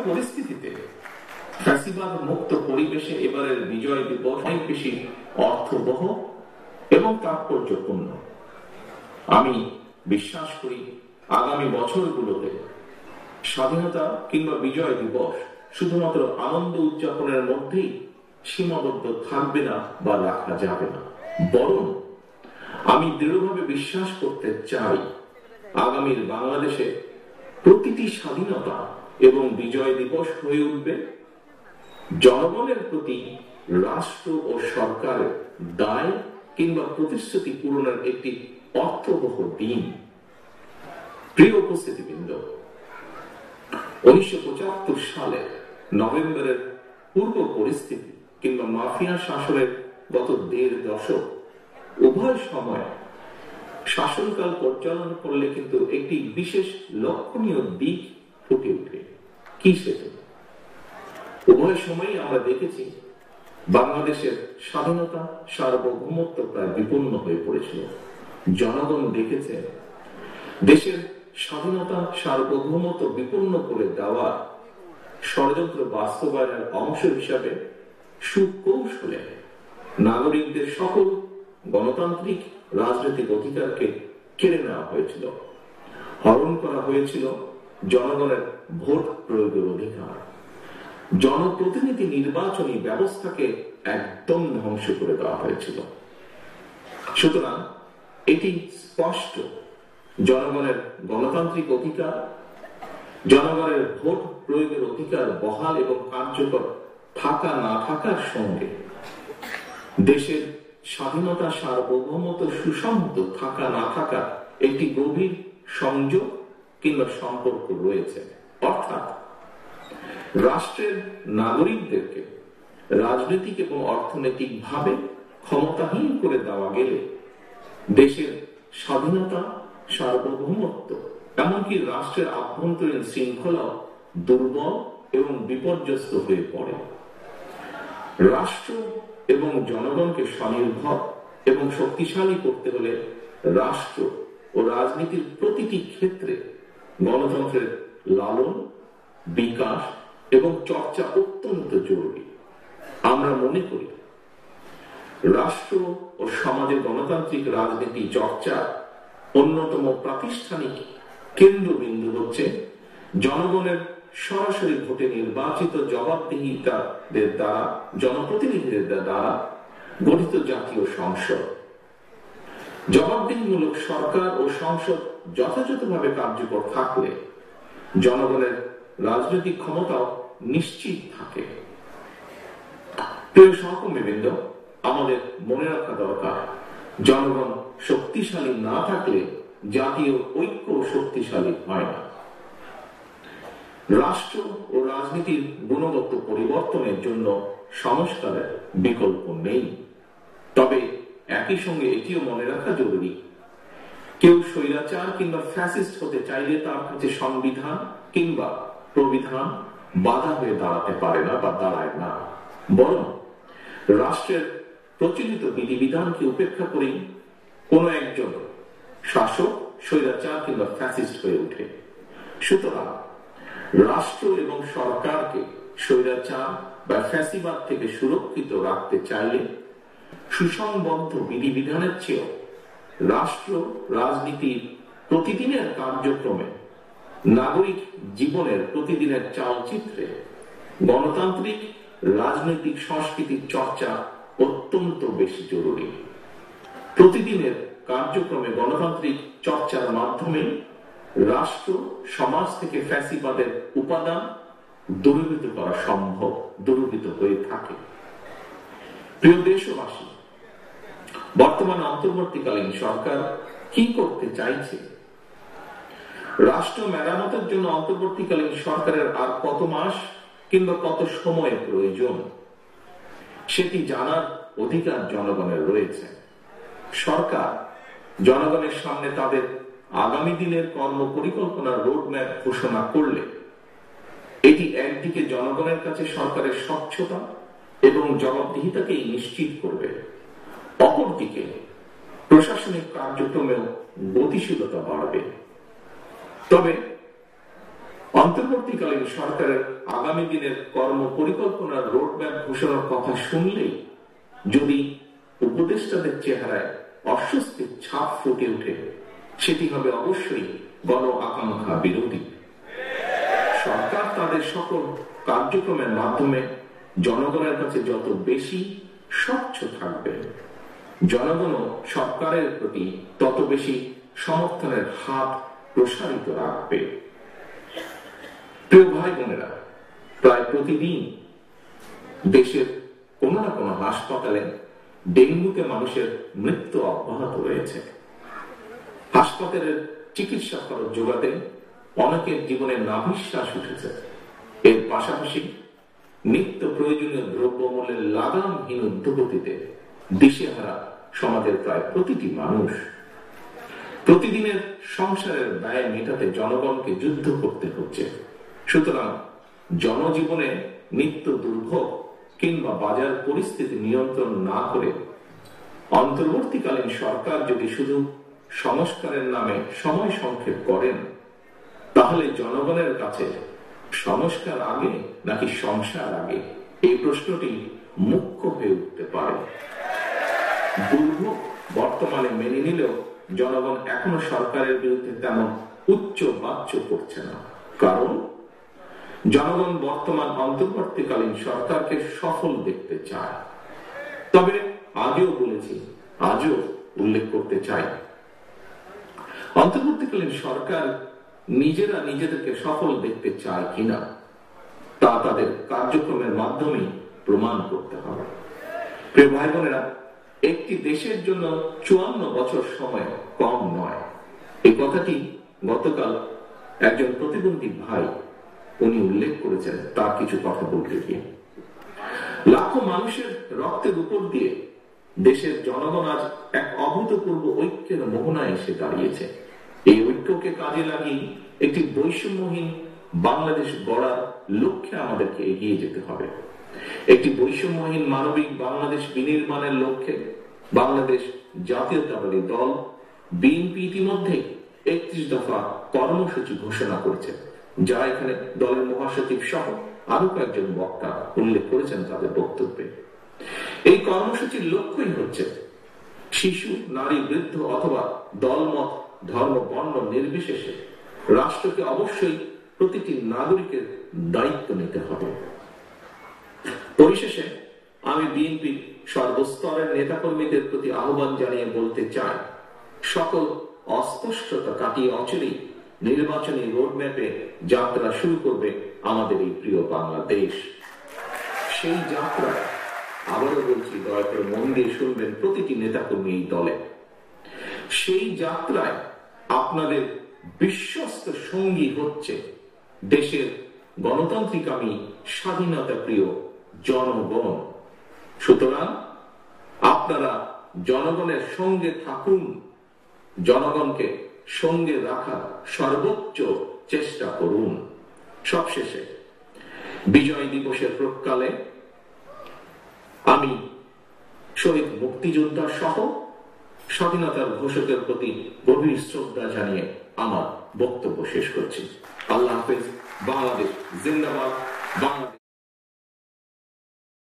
পরিস্থিতিতে ফ্যাসিবাদ মুক্ত পরিবেশে এবারের বিজয় দিবস অনেক বেশি অর্থবহ এবং তাৎপর্যপূর্ণ। আমি বিশ্বাস করি আগামী বছরগুলোতে স্বাধীনতা কিংবা বিজয় দিবস শুধুমাত্র আনন্দ উদযাপনের মধ্যেই সীমাবদ্ধ থাকবে না বা রাখা যাবে না, বরং আমি দৃঢ়ভাবে বিশ্বাস করতে চাই আগামীর বাংলাদেশে প্রতিটি স্বাধীনতা এবং বিজয় দিবস হয়ে উঠবে জনগণের প্রতি রাষ্ট্র ও সরকারের দায় কিংবা প্রতিশ্রুতি পূরণের একটি অর্থবহ দিন। প্রিয় উপস্থিতিবৃন্দ, 1975 সালে নভেম্বরের পূর্ব পরিস্থিতি কিংবা মাফিয়া শাসনের গত 1.5 দশক উভয় সময় শাসনকাল পরিচালনা করলে কিন্তু একটি বিশেষ লক্ষণীয় দিক ফুটে ওঠে। কি সেটা? উভয় সময়ই আমরা দেখেছি বাংলাদেশের স্বাধীনতা সার্বভৌমত্ব প্রায় বিপন্ন হয়ে পড়েছিল। জনগণ দেখেছে দেশের স্বাধীনতা সার্বভৌমত্ব বিপন্ন করে দেওয়া ষড়যন্ত্র বাস্তবায়নের অংশ হিসাবে সুকৌশলে নাগরিকদের সকল গণতান্ত্রিক রাজনৈতিক অধিকারকে কেড়ে নেওয়া হয়েছিল, হরণ করা হয়েছিল জনগণের ভোট প্রয়োগের অধিকার, জনপ্রতিনিধি নির্বাচনী ব্যবস্থাকে একদম ধ্বংস করে দেওয়া হয়েছিল। সুতরাং এটি স্পষ্ট জনগণের গণতান্ত্রিক অধিকার, জনগণের ভোট প্রয়োগের অধিকার বহাল এবং কার্যকর থাকা না থাকার সঙ্গে দেশের স্বাধীনতা সার্বভৌমত্ব সুসংহত থাকা না থাকা একটি গভীর সংযোগ কিংবা সম্পর্ক রয়েছে। অর্থাৎ রাষ্ট্রের নাগরিকদেরকে রাজনৈতিক এবং অর্থনৈতিক ভাবে ক্ষমতাহীন করে দেওয়া গেলে দেশের স্বাধীনতা সার্বভৌমত্ব এমনকি রাষ্ট্রের আভ্যন্তরীণ শৃঙ্খলা দুর্বল এবং বিপর্যস্ত হয়ে পড়ে। রাষ্ট্র এবং জনগণকে স্বনির্ভর এবং শক্তিশালী করতে হলে রাষ্ট্র ও রাজনীতির প্রতিটি ক্ষেত্রে গণতন্ত্রের লালন, বিকাশ এবং চর্চা অত্যন্ত জরুরি। আমরা মনে করি রাষ্ট্র ও সমাজের গণতান্ত্রিক রাজনীতি চর্চা অন্যতম প্রাতিষ্ঠানিক কেন্দ্রবিন্দু হচ্ছে জনগণের সরাসরি ভোটে নির্বাচিত জবাবদিহিতাদের দ্বারা জনপ্রতিনিধিদের দ্বারা গঠিত জাতীয় সংসদ। জবাবদিহিমূলক সরকার ও সংসদ যথাযথভাবে কার্যকর থাকলে জনগণের রাজনৈতিক ক্ষমতাও নিশ্চিত থাকে। প্রিয় সহকর্মীবৃন্দ, আমাদের মনে রাখা দরকার জনগণ শক্তিশালী না থাকলে জাতীয় ঐক্য শক্তিশালী হয় না। রাষ্ট্র ও রাজনীতির গুণগত পরিবর্তনের জন্য সংস্কারের বিকল্প নেই। তবে একই সঙ্গে এটিও মনে রাখা জরুরি, কেউ স্বৈরাচার কিংবা ফ্যাসিস্ট হতে চাইলে তার কাছে সংবিধান কিংবা প্রবিধান বাধা হয়ে দাঁড়াতে পারে না বা দাঁড়ায় না, বরং রাষ্ট্রের প্রচলিত বিধিবিধানকে উপেক্ষা করেই কোন একজন শাসক স্বৈরাচার কিংবা ফ্যাসিস্ট হয়ে ওঠে। সুতরাং রাষ্ট্র এবং সরকারকে স্বৈরাচার বা ফ্যাসিবাদ থেকে সুরক্ষিত রাখতে চাইলে সুসংবদ্ধ বিধিবিধানের চেয়েও রাষ্ট্র রাজনীতির প্রতিদিনের কার্যক্রমে, নাগরিক জীবনের প্রতিদিনের চালচিত্রে গণতান্ত্রিক রাজনৈতিক সংস্কৃতির চর্চা অত্যন্ত বেশি জরুরি। প্রতিদিনের কার্যক্রমে গণতান্ত্রিক চর্চার মাধ্যমে রাষ্ট্র সমাজ থেকে ফ্যাসিবাদের উপাদান দূরীভূত করা সম্ভব, দূরীভূত হয়ে থাকে। প্রিয় দেশবাসী, বর্তমান অন্তর্বর্তীকালীন সরকার কি করতে চাইছে? রাষ্ট্র মেরামতের জন্য অন্তর্বর্তীকালীন সরকারের আর কত মাস কিংবা কত সময় প্রয়োজন সেটি জানার অধিকার জনগণের রয়েছে। সরকার জনগণের সামনে তাদের আগামী দিনের কর্ম পরিকল্পনার রোডম্যাপ ঘোষণা করলে এটি একদিকে জনগণের কাছে সরকারের স্বচ্ছতা এবং জবাবদিহিতাকেই নিশ্চিত করবে, অপরদিকে প্রশাসনিক কার্যক্রমেও গতিশীলতা বাড়বে। তবে অন্তর্বর্তীকালীন সরকারের আগামী দিনের কর্ম পরিকল্পনার রোডম্যাপ ঘোষণার কথা শুনলেই যদি উপদেষ্টাদের চেহারায় অস্বস্তির ছাপ ফুটে ওঠে, সেটি হবে অবশ্যই গণ আকাঙ্ক্ষা বিরোধী। সরকার তাদের সকল কার্যক্রমের মাধ্যমে জনগণের কাছে যত বেশি স্বচ্ছ থাকবে, জনগণও সরকারের প্রতি তত বেশি সমর্থনের হাত প্রসারিত রাখবে। প্রিয় ভাই বোনেরা, প্রায় প্রতিদিন দেশের কোন না কোনো হাসপাতালে ডেঙ্গুতে মানুষের মৃত্যু অব্যাহত রয়েছে। হাসপাতালের চিকিৎসা খরচ যোগাতে অনেকের জীবনে নাভিশ্বাস উঠেছে। এর পাশাপাশি নিত্য প্রয়োজনীয় দ্রব্যমূল্যের লাগামহীন ঊর্ধ্বগতিতে দিশেহারা সমাজের প্রায় প্রতিটি মানুষ। প্রতিদিনের সংসারের ব্যয় মেটাতে জনগণকে যুদ্ধ করতে হচ্ছে। সুতরাং জনজীবনে নিত্য দুর্ভোগ কিংবা বাজার পরিস্থিতি নিয়ন্ত্রণ না করে অন্তর্বর্তীকালীন সরকার যদি শুধু সংস্কারের নামে সময় সংক্ষেপ করেন, তাহলে জনগণের কাছে সংস্কার আগে নাকি সংসার আগে, এই প্রশ্নটি মুখ্য হয়ে উঠতে পারে। দুর্ভোগ বর্তমানে মেনে নিলেও জনগণ এখনো সরকারের বিরুদ্ধে তেমন উচ্চ বাচ্য করছে না, কারণ জনগণ বর্তমান অন্তর্বর্তীকালীন সরকারকে সফল দেখতে চায়। তবে আগেও বলেছি, আজও উল্লেখ করতে চাই, অন্তর্বর্তীকালীন সরকার নিজেরা নিজেদেরকে সফল দেখতে চায় কিনা তা তাদের কার্যক্রমের মাধ্যমে প্রমাণ করতে হবে। প্রিয় ভাই বোনেরা, একটি দেশের জন্য 54 বছর সময় কম নয়। এই কথাটি গতকাল একজন প্রতিবন্ধী ভাই উনি উল্লেখ করেছেন তার কিছু কথা বলতে গিয়ে। লাখো মানুষের রক্তের উপর দিয়ে দেশের জনগণ আজ এক অভূতপূর্ব ঐক্যের মোহনায় এসে দাঁড়িয়েছে। এই ঐক্যকে কাজে লাগিয়ে একটি বৈষম্যহীন বাংলাদেশ গড়ার লক্ষ্যে আমাদেরকে এগিয়ে যেতে হবে। একটি বৈষম্যহীন মানবিক বাংলাদেশ বিনির্মাণের লক্ষ্যে বাংলাদেশ জাতীয়তাবাদী দল বিএনপি ইতিমধ্যে 31 দফা কর্মসূচি ঘোষণা করেছে, যা এখানে দলের মহাসচিব সহ আরো কয়েকজন বক্তা উল্লেখ করেছেন তাদের বক্তব্যে। এই কর্মসূচির লক্ষ্যই হচ্ছে শিশু, নারী, বৃদ্ধ অথবা দলমত, ধর্ম, বর্ণ নির্বিশেষে রাষ্ট্রকে অবশ্যই প্রতিটি নাগরিকের দায়িত্ব নিতে হবে। পরিশেষে আমি বিএনপি সর্বস্তরের নেতাকর্মীদের প্রতি আহ্বান জানিয়ে বলতে চাই, সকল অস্পষ্টতা কাটিয়ে অচিরেই নির্বাচনী রোডম্যাপে যাত্রা শুরু করবে আমাদের এই প্রিয় বাংলাদেশ। সেই যাত্রায় আবারও বলছি, দয়া করে মন দিয়ে শুনবেন প্রতিটি নেতাকর্মী এই দলে। সেই যাত্রায় আপনাদের বিশ্বস্ত সঙ্গী হচ্ছে দেশের গণতান্ত্রিকামী, স্বাধীনতা প্রিয় জনগণ। সুতরাং আপনারা জনগণের সঙ্গে থাকুন, জনগণকে সঙ্গে রাখার সর্বোচ্চ চেষ্টা করুন। সবশেষে বিজয় দিবসের প্রাক্কালে আমি শহীদ মুক্তিযোদ্ধা সহ স্বাধীনতার ঘোষকের প্রতি গভীর শ্রদ্ধা জানিয়ে আমার বক্তব্য শেষ করছি। আল্লাহ হাফেজ। বাংলাদেশ জিন্দাবাদ। বাংলাদেশ।